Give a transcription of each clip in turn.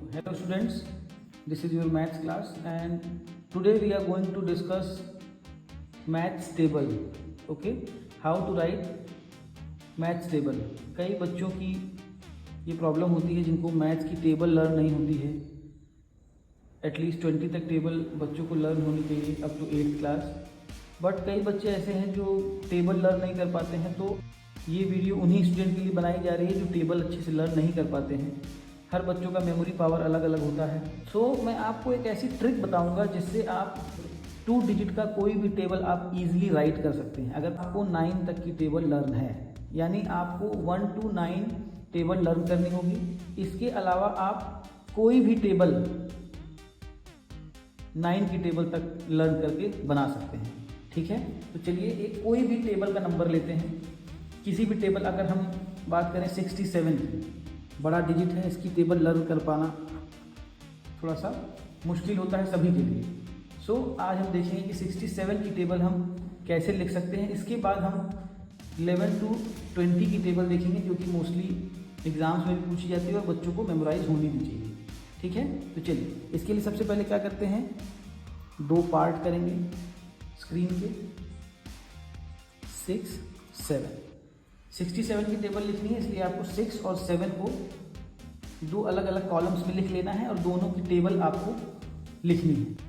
Hello students, this is your maths class and today we are going to discuss maths table. Okay, how to write maths table. कई बच्चों की ये problem होती है जिनको maths की टेबल लर्न नहीं होती है। एटलीस्ट 20 तक टेबल बच्चों को लर्न होनी चाहिए up to 8th class, but कई बच्चे ऐसे हैं जो टेबल लर्न नहीं कर पाते हैं। तो ये वीडियो उन्हीं स्टूडेंट के लिए बनाई जा रही है जो टेबल अच्छे से लर्न नहीं कर पाते हैं। हर बच्चों का मेमोरी पावर अलग अलग होता है। सो मैं आपको एक ऐसी ट्रिक बताऊंगा जिससे आप 2 डिजिट का कोई भी टेबल आप इजीली राइट कर सकते हैं। अगर आपको 9 तक की टेबल लर्न है, यानी आपको 1 to 9 टेबल लर्न करनी होगी। इसके अलावा आप कोई भी टेबल 9 की टेबल तक लर्न करके बना सकते हैं। ठीक है, तो चलिए एक कोई भी टेबल का नंबर लेते हैं। किसी भी टेबल, अगर हम बात करें 67 की, बड़ा डिजिट है, इसकी टेबल लर्न कर पाना थोड़ा सा मुश्किल होता है सभी के लिए। सो आज हम देखेंगे कि 67 की टेबल हम कैसे लिख सकते हैं। इसके बाद हम 11 to 20 की टेबल देखेंगे जो कि मोस्टली एग्जाम्स में भी पूछी जाती है और बच्चों को मेमोराइज होनी भी चाहिए। ठीक है, तो चलिए इसके लिए सबसे पहले क्या करते हैं, 2 पार्ट करेंगे स्क्रीन के। 6, 7, 67 की टेबल लिखनी है, इसलिए आपको 6 और 7 को 2 अलग अलग कॉलम्स में लिख लेना है और दोनों की टेबल आपको लिखनी है।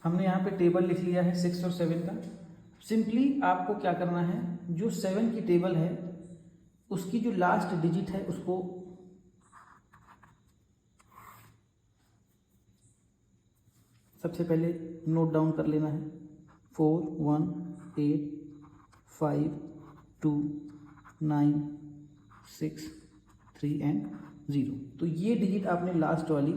हमने यहाँ पे टेबल लिख लिया है 6 और 7 का। सिंपली आपको क्या करना है, जो 7 की टेबल है उसकी जो लास्ट डिजिट है उसको सबसे पहले नोट डाउन कर लेना है। 4, 1, 8, 5, 2, 9, 6, 3 एंड 0। तो ये डिजिट आपने लास्ट वाली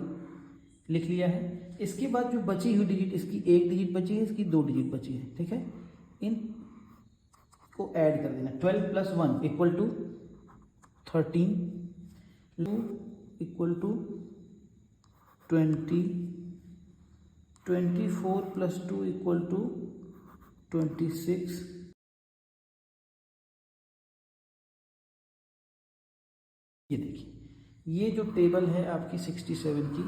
लिख लिया है। इसके बाद जो बची हुई डिजिट, इसकी 1 डिजिट बची है, इसकी 2 डिजिट बची है। ठीक है, इन को ऐड कर देना। 12 + 1 = 13, 2 = 20, 24 + 2 = 26, ये देखिए ये जो टेबल है आपकी 67 की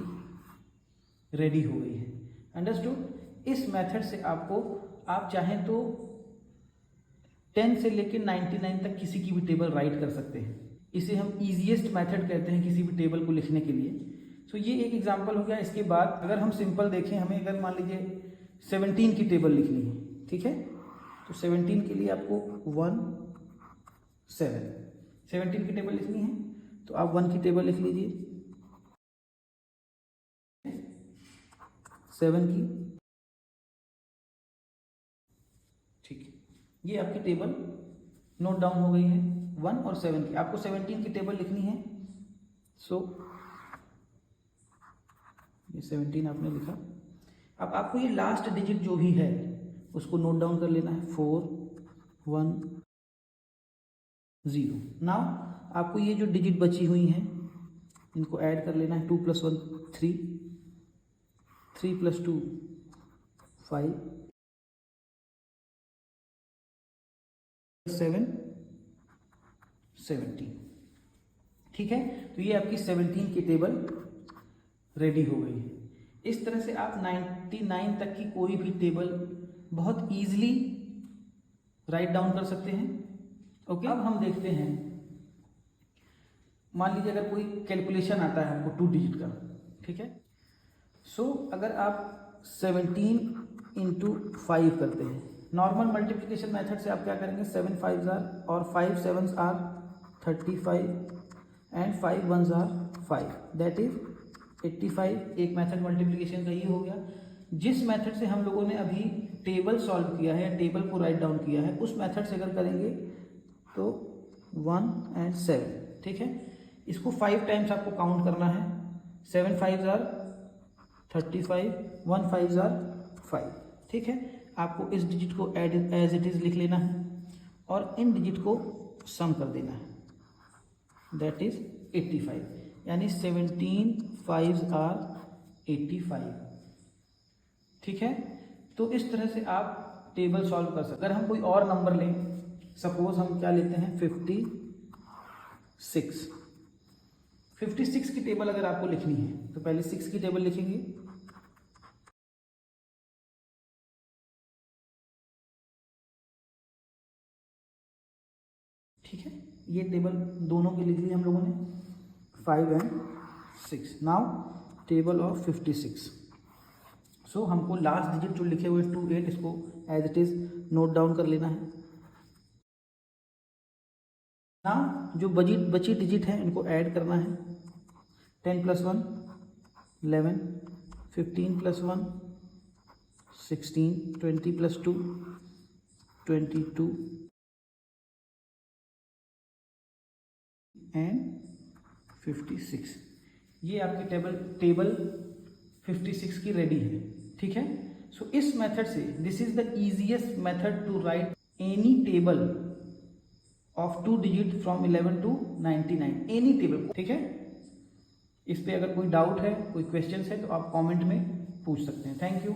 रेडी हो गई है। अंडरस्टूड। इस मेथड से आपको, आप चाहें तो 10 से लेकर 99 तक किसी की भी टेबल राइट कर सकते हैं। इसे हम ईजीएस्ट मेथड कहते हैं किसी भी टेबल को लिखने के लिए। सो ये एक एग्जांपल हो गया। इसके बाद अगर हम सिंपल देखें, हमें अगर मान लीजिए 17 की टेबल लिखनी है, ठीक है, तो 17 के लिए आपको 1, 7, 17 की टेबल लिखनी है तो आप 1 की टेबल लिख लीजिए, 7 की, ठीक है, ये आपकी टेबल नोट डाउन हो गई है 1 और 7 की। आपको 17 की टेबल लिखनी है। सो ये 17 आपने लिखा। अब आपको ये लास्ट डिजिट जो भी है उसको नोट डाउन कर लेना है। 4, 1, 0। नाउ आपको ये जो डिजिट बची हुई हैं इनको ऐड कर लेना है। 2 + 1 3, 3 + 2 5, 7, 17। ठीक है, तो ये आपकी 17 की टेबल रेडी हो गई है। इस तरह से आप 99 तक की कोई भी टेबल बहुत इजीली राइट डाउन कर सकते हैं। ओके, अब हम देखते हैं, मान लीजिए अगर कोई कैलकुलेशन आता है आपको 2 डिजिट का, ठीक है। सो अगर आप 17 × 5 करते हैं, नॉर्मल मल्टीप्लिकेशन मेथड से आप क्या करेंगे, 7 5s और 5 7s are 35 and 5 1s are 5, that is 85। एक मेथड मल्टीप्लिकेशन का ये हो गया। जिस मेथड से हम लोगों ने अभी टेबल सॉल्व किया है, टेबल को राइट डाउन किया है, उस मेथड से अगर करेंगे तो 1 और 7, ठीक है। इसको 5 टाइम्स आपको काउंट करना है। 7 5s are 35, 1 5s are 5, ठीक है। आपको इस डिजिट को एज इट इज लिख लेना है और इन डिजिट को सम कर देना है, दैट इज 85, यानी 17 5s are 85, ठीक है। तो इस तरह से आप टेबल सॉल्व कर सकते। अगर हम कोई और नंबर लें, सपोज हम क्या लेते हैं 56 की टेबल अगर आपको लिखनी है तो पहले 6 की टेबल लिखेंगे, ठीक है। ये टेबल दोनों की लिख ली हम लोगों ने, 5 and 6। Now table of 56। So हमको लास्ट डिजिट जो लिखे हुए 28, इसको as it is note down कर लेना है। नाउ जो बची डिजिट है इनको ऐड करना है। 10 + 1 11, 15 + 1 16, 20 + 2 22 एंड 56। ये आपकी टेबल 56 की रेडी है, ठीक है। सो इस मेथड से this is the easiest method to write any table of 2 digit from 11 to 99, any table, ठीक है। इस पे अगर कोई डाउट है, कोई क्वेश्चन है तो आप कमेंट में पूछ सकते हैं। Thank you.